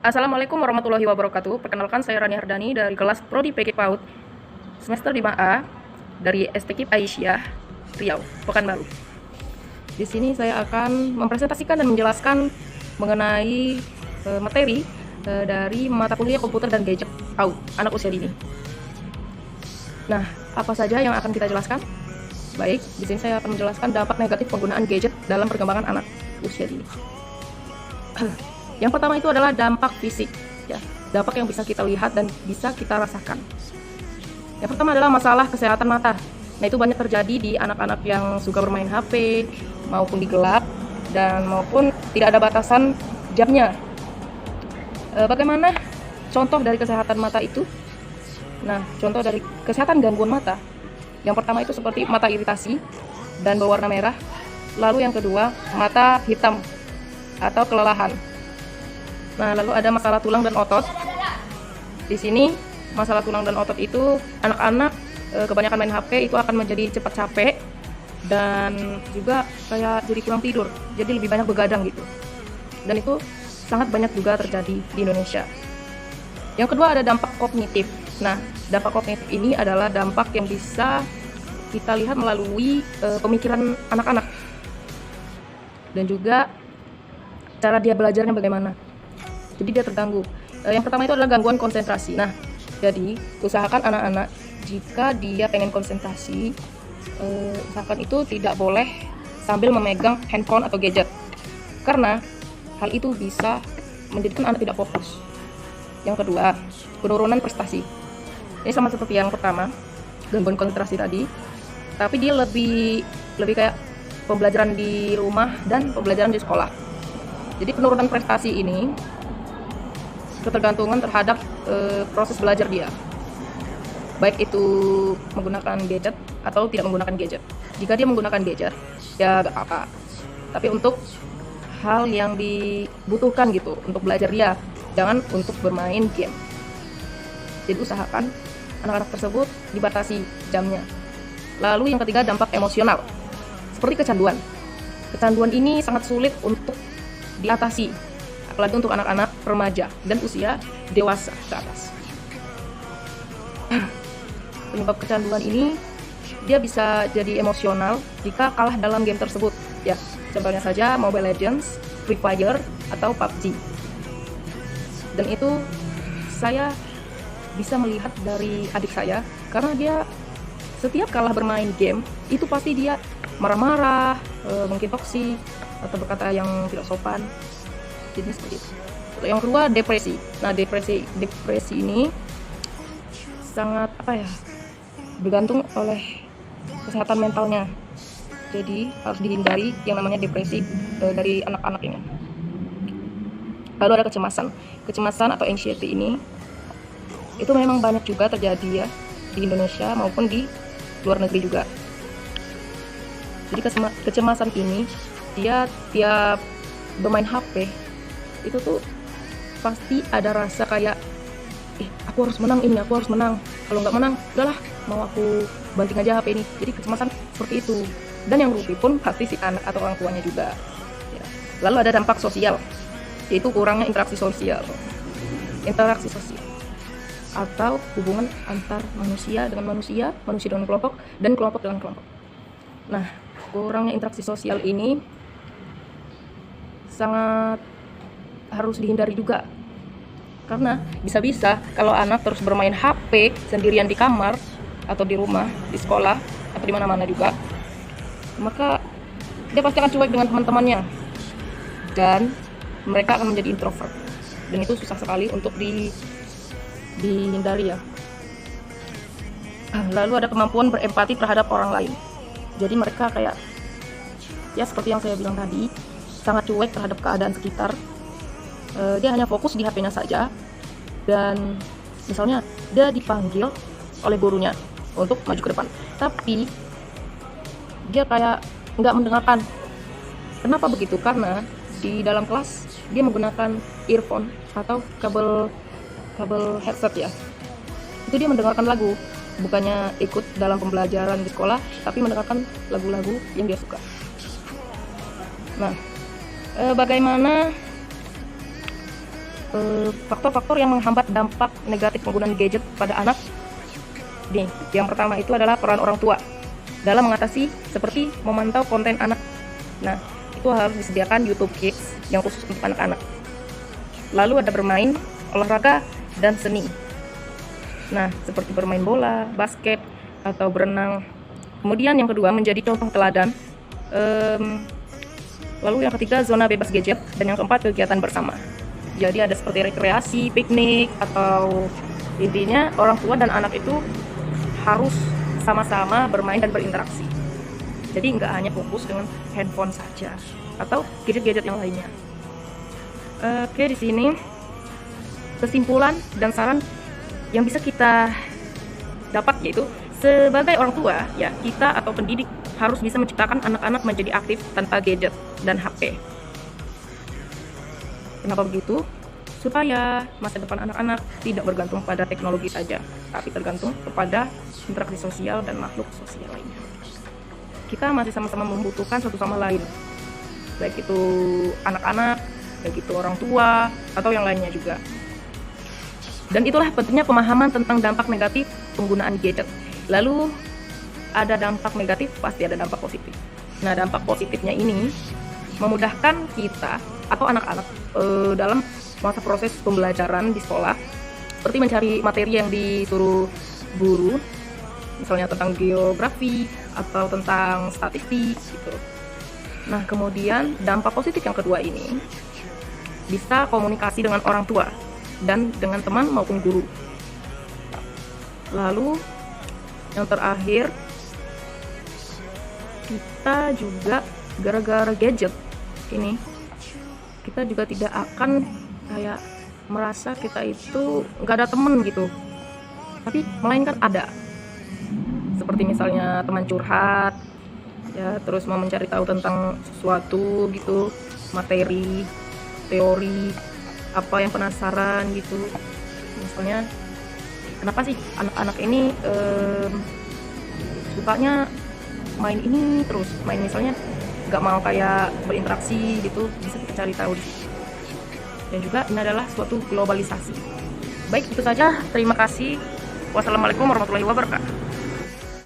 Assalamualaikum warahmatullahi wabarakatuh. Perkenalkan, saya Rani Hardani dari kelas Prodi PG PAUD semester 5A dari STKIP Aisyah, Riau, Pekanbaru. Di sini saya akan mempresentasikan dan menjelaskan mengenai materi dari mata kuliah komputer dan gadget PAUD anak usia dini. Nah, apa saja yang akan kita jelaskan? Baik, di sini saya akan menjelaskan dampak negatif penggunaan gadget dalam perkembangan anak usia dini. Yang pertama itu adalah dampak fisik, ya, dampak yang bisa kita lihat dan bisa kita rasakan. Yang pertama adalah masalah kesehatan mata. Nah, itu banyak terjadi di anak-anak yang suka bermain HP maupun di gelap dan maupun tidak ada batasan jamnya. Bagaimana contoh dari kesehatan mata itu? Nah, contoh dari kesehatan gangguan mata. Yang pertama itu seperti mata iritasi dan berwarna merah. Lalu yang kedua, mata hitam atau kelelahan. Nah, lalu ada masalah tulang dan otot. Di sini masalah tulang dan otot itu anak-anak kebanyakan main HP itu akan menjadi cepat capek dan juga kayak jadi kurang tidur. Jadi lebih banyak begadang gitu. Dan itu sangat banyak juga terjadi di Indonesia. Yang kedua ada dampak kognitif. Nah, dampak kognitif ini adalah dampak yang bisa kita lihat melalui pemikiran anak-anak. Dan juga cara dia belajarnya bagaimana. Jadi dia terganggu. Yang pertama itu adalah gangguan konsentrasi. Nah, jadi usahakan anak-anak jika dia pengen konsentrasi, usahakan itu tidak boleh sambil memegang handphone atau gadget, karena hal itu bisa menjadikan anak tidak fokus. Yang kedua, penurunan prestasi. Ini sama seperti yang pertama, gangguan konsentrasi tadi, tapi dia lebih kayak pembelajaran di rumah dan pembelajaran di sekolah. Jadi penurunan prestasi ini ketergantungan terhadap proses belajar dia, baik itu menggunakan gadget atau tidak menggunakan gadget. Jika dia menggunakan gadget, ya gak apa-apa, tapi untuk hal yang dibutuhkan gitu untuk belajar dia, jangan untuk bermain game. Jadi usahakan anak-anak tersebut dibatasi jamnya. Lalu yang ketiga, dampak emosional seperti kecanduan. Kecanduan ini sangat sulit untuk diatasi, apalagi untuk anak-anak remaja dan usia dewasa ke atas. Penyebab kecanduan ini dia bisa jadi emosional jika kalah dalam game tersebut, ya. Contohnya saja Mobile Legends, Free Fire, atau PUBG. Dan itu saya bisa melihat dari adik saya, karena dia setiap kalah bermain game itu pasti dia marah-marah, mungkin toksik atau berkata yang tidak sopan. Jadi seperti itu. Yang kedua, depresi. Nah, depresi ini sangat bergantung oleh kesehatan mentalnya. Jadi harus dihindari yang namanya depresi dari anak-anak ini. Lalu ada kecemasan atau anxiety ini itu memang banyak juga terjadi ya di Indonesia maupun di luar negeri juga. Jadi kecemasan ini dia tiap bermain HP itu tuh pasti ada rasa kayak aku harus menang ini, aku harus menang. Kalau nggak menang, udahlah, mau aku banting aja HP ini. Jadi kecemasan seperti itu. Dan yang rugi pun pasti si anak atau orang tuanya juga. Ya. Lalu ada dampak sosial, yaitu kurangnya interaksi sosial. Interaksi sosial atau hubungan antar manusia dengan manusia, manusia dengan kelompok, dan kelompok dengan kelompok. Nah, kurangnya interaksi sosial ini sangat harus dihindari juga, karena bisa-bisa kalau anak terus bermain HP sendirian di kamar atau di rumah, di sekolah atau di mana-mana juga, maka dia pasti akan cuek dengan teman-temannya dan mereka akan menjadi introvert, dan itu susah sekali untuk dihindari ya. Lalu ada kemampuan berempati terhadap orang lain. Jadi mereka kayak ya seperti yang saya bilang tadi, sangat cuek terhadap keadaan sekitar. Dia hanya fokus di HP-nya saja, dan misalnya dia dipanggil oleh gurunya untuk maju ke depan, tapi dia kayak nggak mendengarkan. Kenapa begitu? Karena di dalam kelas dia menggunakan earphone atau kabel headset ya. Itu dia mendengarkan lagu, bukannya ikut dalam pembelajaran di sekolah, tapi mendengarkan lagu-lagu yang dia suka. Nah, bagaimana faktor-faktor yang menghambat dampak negatif penggunaan gadget pada anak. Nih, yang pertama itu adalah peran orang tua dalam mengatasi seperti memantau konten anak. Nah, itu harus disediakan YouTube Kids yang khusus untuk anak-anak. Lalu ada bermain, olahraga, dan seni. Nah, seperti bermain bola, basket, atau berenang. Kemudian yang kedua, menjadi contoh teladan. Lalu yang ketiga, zona bebas gadget. Dan yang keempat, kegiatan bersama. Jadi ada seperti rekreasi, piknik, atau intinya orang tua dan anak itu harus sama-sama bermain dan berinteraksi. Jadi nggak hanya fokus dengan handphone saja atau gadget-gadget yang lainnya. Oke, di sini kesimpulan dan saran yang bisa kita dapat yaitu sebagai orang tua ya, kita atau pendidik harus bisa menciptakan anak-anak menjadi aktif tanpa gadget dan HP. Kenapa begitu? Supaya masa depan anak-anak tidak bergantung pada teknologi saja, tapi tergantung kepada interaksi sosial dan makhluk sosial lainnya. Kita masih sama-sama membutuhkan satu sama lain, baik itu anak-anak, baik itu orang tua, atau yang lainnya juga. Dan itulah pentingnya pemahaman tentang dampak negatif penggunaan gadget. Lalu ada dampak negatif, pasti ada dampak positif. Nah, dampak positifnya ini memudahkan kita atau anak-anak dalam masa proses pembelajaran di sekolah, seperti mencari materi yang disuruh guru, misalnya tentang geografi atau tentang statistik gitu. Nah, kemudian dampak positif yang kedua ini bisa komunikasi dengan orang tua dan dengan teman maupun guru. Lalu yang terakhir, kita juga gara-gara gadget ini kita juga tidak akan kayak merasa kita itu nggak ada temen gitu, tapi melainkan ada, seperti misalnya teman curhat ya, terus mau mencari tahu tentang sesuatu gitu, materi, teori, apa yang penasaran gitu. Misalnya kenapa sih anak-anak ini sukanya main ini terus, main misalnya nggak mau kayak berinteraksi gitu, bisa kita cari tahu di situ. Dan juga ini adalah suatu globalisasi. Baik, itu saja. Terima kasih. Wassalamualaikum warahmatullahi wabarakatuh.